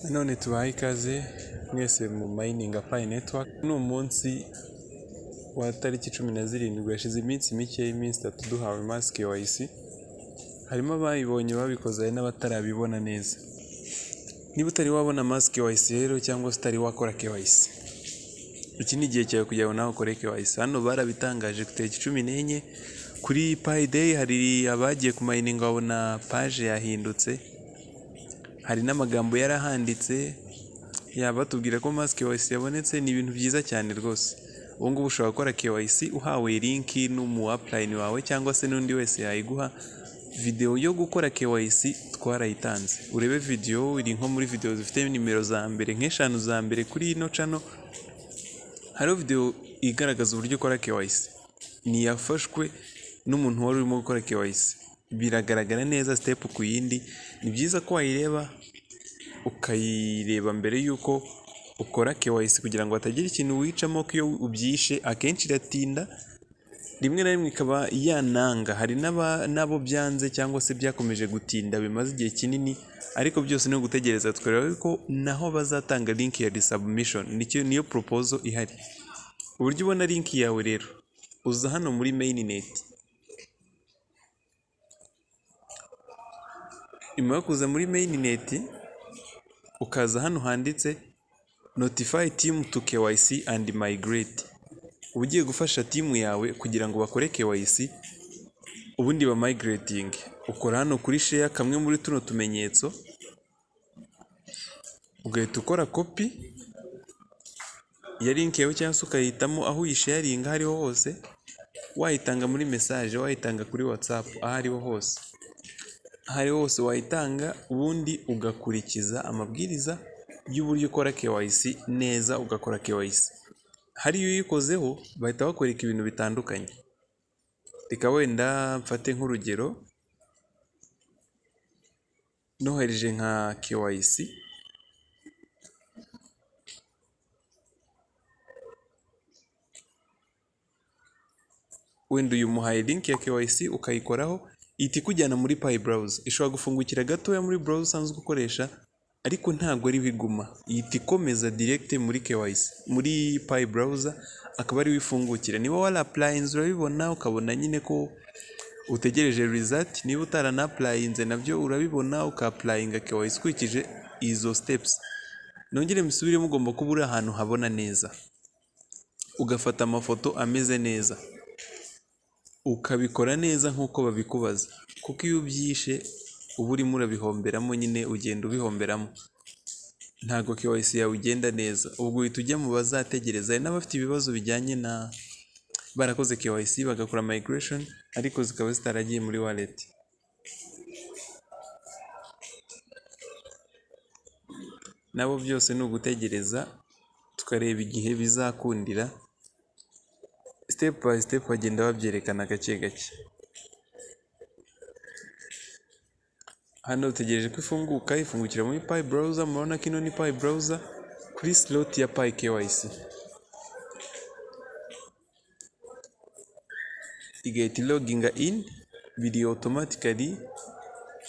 None tubaye ikaze mwese mu mining Pi network. Ni umunsi wa tariki 17 yashize iminsi mike y'iminsi 3 duhawe mask KYC. Harimo abayibonye babikoze hari n'abatarabibona neza. Niba utari wabona mask KYC rero cyangwa utari wakora KYC, iki ni igihe cyawe kugira ngo nawe ukore KYC. Hano barabitangaje ku tariki 14 kuri Pi Day. Hari abagiye ku mining babona page yahindutse, hari n'amagambo yarahanditse batubwira ko mask KYC yabonetse. Ni ibintu byiza cyane rwose. Ubu ngubu ushobora gukora KYC uhawe link n'umu upline wawe cyangwa se n'undi wese yayiguha. Video yo gukora KYC twarayitanze, urebe video iri nko muri video zifite nimero za mbere nk'eshanu za mbere kuri ino channel. Hari video igaragaza uburyo ukora KYC, ni yafashwe n'umuntu wari urimo gukora KYC, biragaragara neza step ku yindi. Ni byiza ko wayireba ukayireba mbere yuko ukora KYC kugira ngo hatagira ikintu wicamo ko iyo ubyishe akenshi iratinda, rimwe na rimwe ikaba yananga. Hari nabo byanze cyangwa se byakomeje gutinda bimaze igihe kinini, ariko byose no gutegereza twereka ko naho bazatanga link ya resubmission. Niyo proposal ihari. Uburyo ubona link yawe rero, uza hano muri mainnet. Imara kuza muri mainnet ukaza hano handitse notify team to KYC and migrate. Ugiye gufasha team yawe kugira ngo bakore KYC ubundi ba migrating. Ukora hano kuri share kamwe muri tuno tumenyetso, ugahita ukora copy ya link yawe cyangwa se ukayitamo aho uyisharinga hariho hose. Wayitanga muri message, wayitanga kuri WhatsApp, ahariho hose. Ahariho hose wayitanga, ubundi ugakurikiza amabwiriza y'uburyo ukora KYC neza. Ugakora KYC hari iyo uyikozeho bahita bakwereka ibintu bitandukanye. Reka wenda mfate nk'urugero, nohereje nka KYC wenda uyu muhaye link ya KYC ukayikoraho, ihita ikujyana muri Pi browser. Ishobora gufungukira gatoya muri browser usanzwe ukoresha, ariko ntabwo ari biguma. Ihita ikomeza direct muri KYC muri Pi browser, akaba ari wifungukira. Niba wala applyinze urabibona, ukabona nyine ko utegereje result. Niba utarana applyinze nabyo urabibona, uka-applyinga KYC ukurikije izo steps. Nongere mbisubire, mugomba kuba uri ahantu habona neza, ugafata amafoto ameze neza, ukabikora neza nk'uko babikubaza, kuko iyo ubyishe uba urimo urabihomberamo. Nyine ugenda ubihomberamo, ntago KYC yawe ugenda neza. Ubwo uhita ujya mu bazategereza. Hari n'abafite ibibazo bijyanye na barakoze KYC bagakora migration ariko zikaba zitaragiye muri wallet. Nabo byose ni ugutegereza tukareba igihe bizakundira. Step by step bagenda babyerekana gake gake. Hano utegereje ko ifunguka, ifungukira muri Pi browser. Murabona ko ino ni Pi browser kuri slot ya Pi KYC. Igahita loginga in, biri automatically.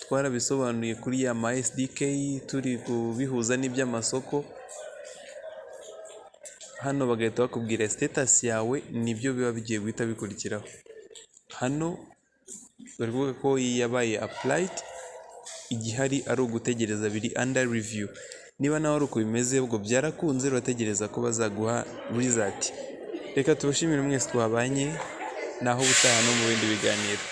Twarabisobanuye kuri ya SDK turi kubihuza n'iby'amasoko. Hano bagahita bakubwira status yawe, nibyo biba bigiye guhita bikurikiraho. Hano baravuga ko yabaye applied, igihari ari ugutegereza, biri under review. Niba nawe ari uko bimeze, ubwo byarakunze, urategereza ko bazaguha result. Reka tubashimire mwese twabanye, naho ubutaha no mu bindi biganiro.